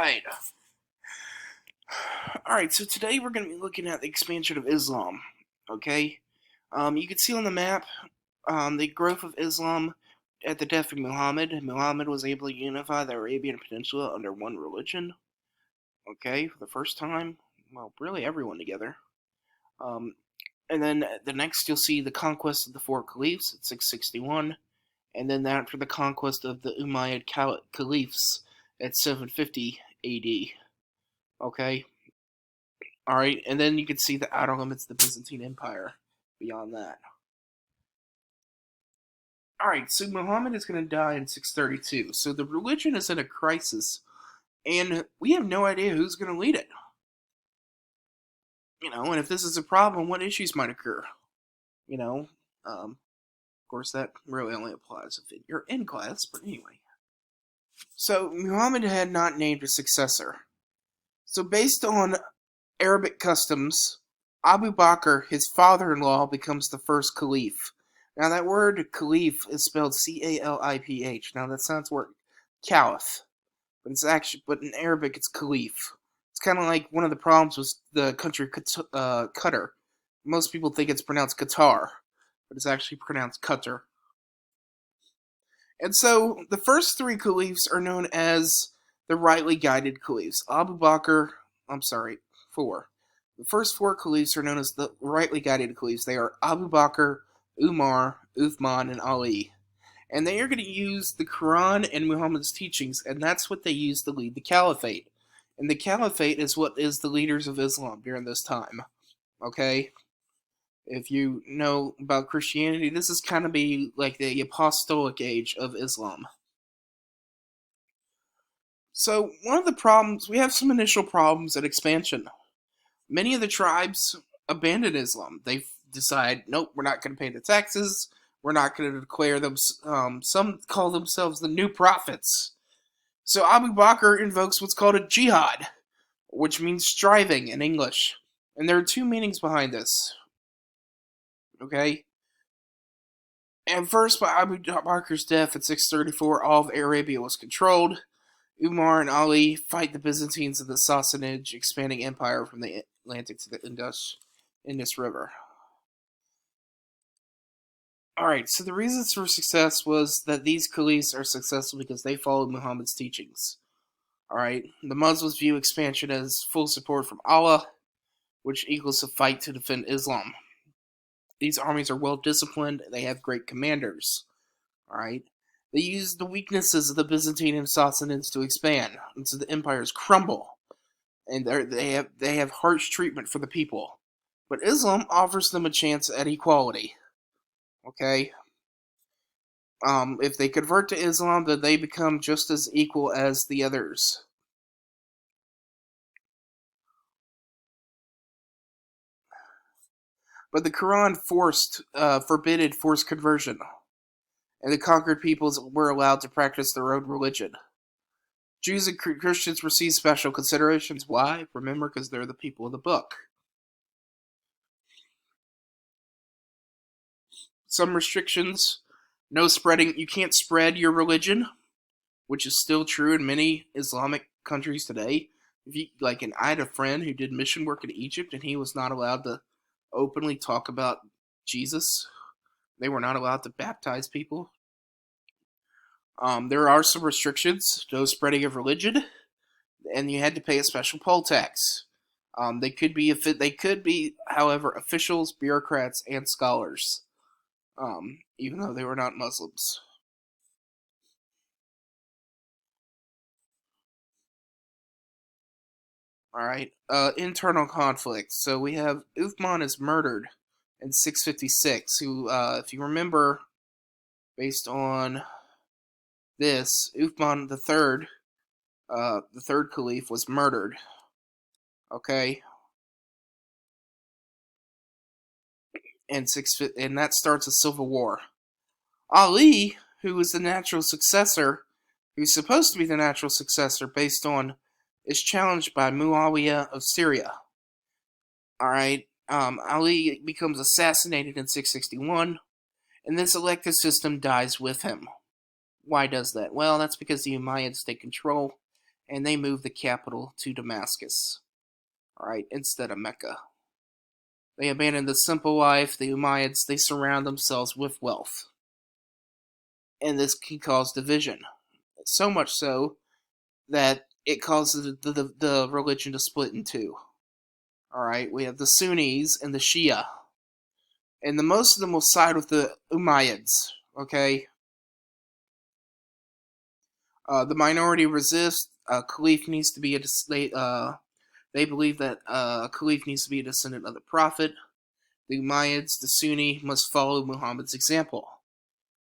Alright. Alright, so today we're going to be looking at the expansion of Islam. Okay? You can see on the map the growth of Islam at the death of Muhammad. Muhammad was able to unify the Arabian Peninsula under one religion. Okay, for the first time. Well, really everyone together. And then the next you'll see the conquest of the four caliphs at 661. And then after the conquest of the Umayyad caliphs at 750 AD. Okay? Alright, and then you can see the outer limits of the Byzantine Empire beyond that. Alright, so Muhammad is going to die in 632. So the religion is in a crisis, and we have no idea who's going to lead it. And if this is a problem, what issues might occur? Of course, that really only applies if you're in class, but anyway. So, Muhammad had not named a successor. So, based on Arabic customs, Abu Bakr, his father-in-law, becomes the first caliph. Now, that word caliph is spelled C-A-L-I-P-H. Now, that sounds like caliph, but in Arabic, it's caliph. It's kind of like one of the problems with the country Qatar. Most people think it's pronounced Qatar, but it's actually pronounced Qatar. And so, the first three caliphs are known as the rightly guided caliphs. Four. The first four caliphs are known as the rightly guided caliphs. They are Abu Bakr, Umar, Uthman, and Ali. And they are going to use the Quran and Muhammad's teachings, and that's what they use to lead the caliphate. And the caliphate is what is the leaders of Islam during this time. Okay? If you know about Christianity, this is kind of be like the apostolic age of Islam. So, one of the problems, we have some initial problems at expansion. Many of the tribes abandon Islam. They decide, nope, we're not going to pay the taxes. We're not going to declare them. Some call themselves the new prophets. So Abu Bakr invokes what's called a jihad, which means striving in English. And there are two meanings behind this. Okay? And first, by Abu Bakr's death at 634, all of Arabia was controlled. Umar and Ali fight the Byzantines of the Sassanid expanding empire from the Atlantic to the Indus River. Alright, so the reasons for success was that these caliphs are successful because they followed Muhammad's teachings. Alright, the Muslims view expansion as full support from Allah, which equals a fight to defend Islam. These armies are well disciplined, they have great commanders. Alright, they use the weaknesses of the Byzantine and Sassanids to expand, and so the empires crumble, and they have harsh treatment for the people. But Islam offers them a chance at equality. Okay? If they convert to Islam, then they become just as equal as the others. But the Quran forbidden forced conversion, and the conquered peoples were allowed to practice their own religion. Jews and Christians receive special considerations. Why? Remember, because they're the people of the book. Some restrictions. No spreading. You can't spread your religion, which is still true in many Islamic countries today. I had a friend who did mission work in Egypt, and he was not allowed to openly talk about Jesus. They were not allowed to baptize people. There are some restrictions. No spreading of religion, and you had to pay a special poll tax. They could be, however, officials, bureaucrats, and scholars. Even though they were not Muslims. Alright, internal conflict. So we have Uthman is murdered in 656, who, if you remember, based on this, Uthman the third caliph, was murdered. Okay? And that starts a civil war. Ali, who was the natural successor, who's supposed to be the natural successor based on, is challenged by Muawiyah of Syria. Alright, Ali becomes assassinated in 661, and this elective system dies with him. Why does that? Well, that's because the Ummayads take control, and they moved the capital to Damascus, all right, instead of Mecca. They abandoned the simple life. The Umayyads, they surround themselves with wealth, and this can cause division. So much so that it causes the religion to split in two. All right, we have the Sunnis and the Shia, and the most of them will side with the Ummayyads. Okay, the minority resist. Caliph needs to be they believe that a caliph needs to be a descendant of the prophet. The Umayyads, the Sunni, must follow Muhammad's example.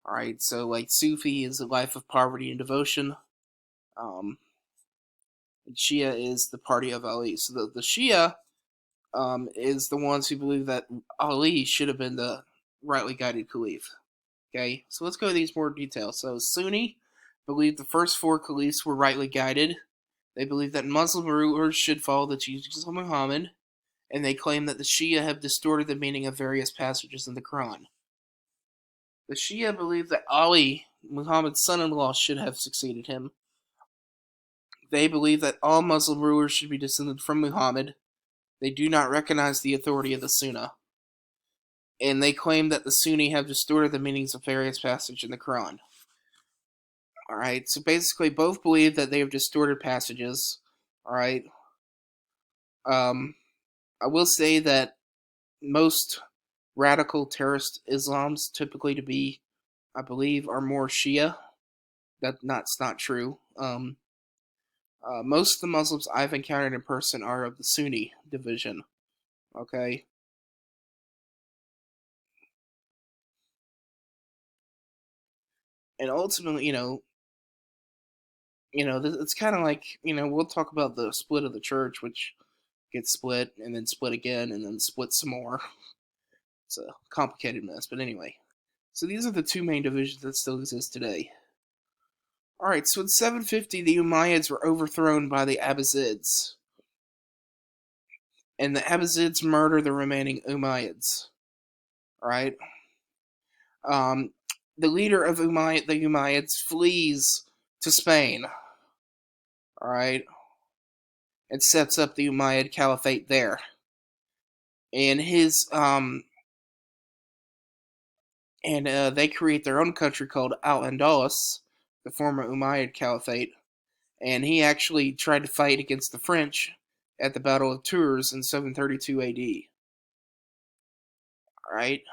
All right, so like Sufi is a life of poverty and devotion. Um, and Shia is the party of Ali. So the Shia is the ones who believe that Ali should have been the rightly guided caliph. Okay, so let's go to these more details. So Sunni believe the first four caliphs were rightly guided. They believe that Muslim rulers should follow the teachings of Muhammad, and they claim that the Shia have distorted the meaning of various passages in the Quran. The Shia believe that Ali, Muhammad's son-in-law, should have succeeded him. They believe that all Muslim rulers should be descended from Muhammad. They do not recognize the authority of the Sunnah. And they claim that the Sunni have distorted the meanings of various passages in the Quran. Alright, so basically both believe that they have distorted passages. Alright. I will say that most radical terrorist Islams typically to be, I believe, are more Shia. That's not true. Most of the Muslims I've encountered in person are of the Sunni division. Okay. And ultimately, it's kind of like, we'll talk about the split of the church, which gets split and then split again and then split some more. It's a complicated mess, but anyway. So these are the two main divisions that still exist today. Alright, so in 750, the Umayyads were overthrown by the Abbasids. And the Abbasids murder the remaining Umayyads. Alright? Um, the leader of the Umayyads flees to Spain. Alright? And sets up the Umayyad Caliphate there. And they create their own country called Al-Andalus, the former Umayyad Caliphate. And he actually tried to fight against the French at the Battle of Tours in 732 AD. Alright.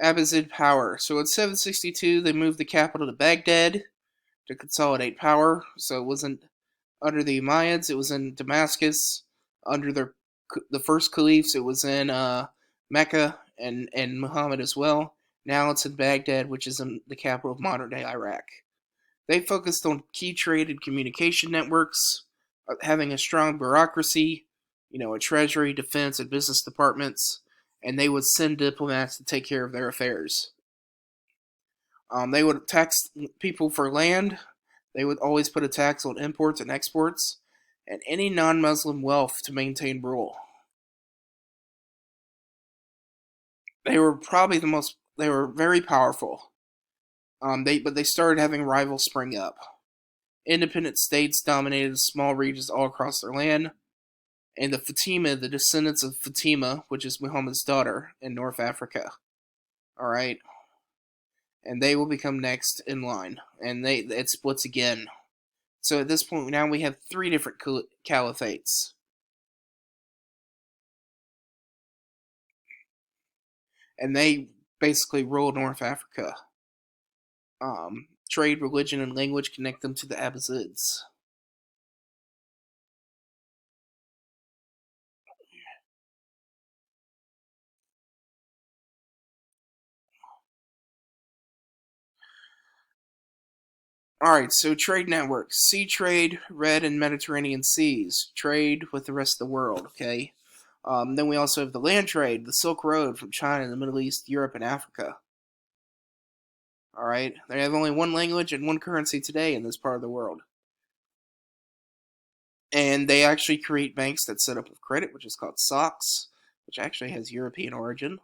Abbasid power. So in 762, they moved the capital to Baghdad to consolidate power. So it wasn't under the Ummayyads, it was in Damascus. Under the first caliphs, it was in Mecca and Muhammad as well. Now it's in Baghdad, which is in the capital of modern-day Iraq. They focused on key trade and communication networks, having a strong bureaucracy, a treasury, defense, and business departments, and they would send diplomats to take care of their affairs. They would tax people for land. They would always put a tax on imports and exports, and any non-Muslim wealth to maintain rule. They were probably they were very powerful. But they started having rivals spring up. Independent states dominated small regions all across their land, and the descendants of Fatima, which is Muhammad's daughter, in North Africa. Alright? And they will become next in line. And it splits again. So at this point, now we have three different caliphates. And they basically rule North Africa. Trade, religion, and language connect them to the Abbasids. Alright, so trade networks. Sea trade, Red and Mediterranean seas. Trade with the rest of the world, okay? Then we also have the land trade, the Silk Road from China, the Middle East, Europe, and Africa. Alright, they have only one language and one currency today in this part of the world. And they actually create banks that set up with credit, which is called SOX, which actually has European origin.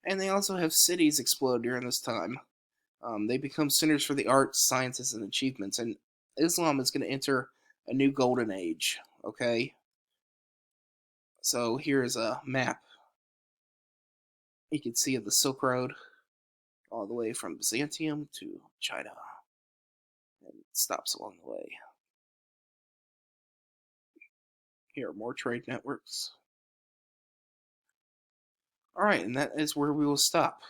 And they also have cities explode during this time. They become centers for the arts, sciences, and achievements. And Islam is going to enter a new golden age. Okay, so here's a map. You can see the Silk Road all the way from Byzantium to China, and it stops along the way. Here are more trade networks. All right, and that is where we will stop.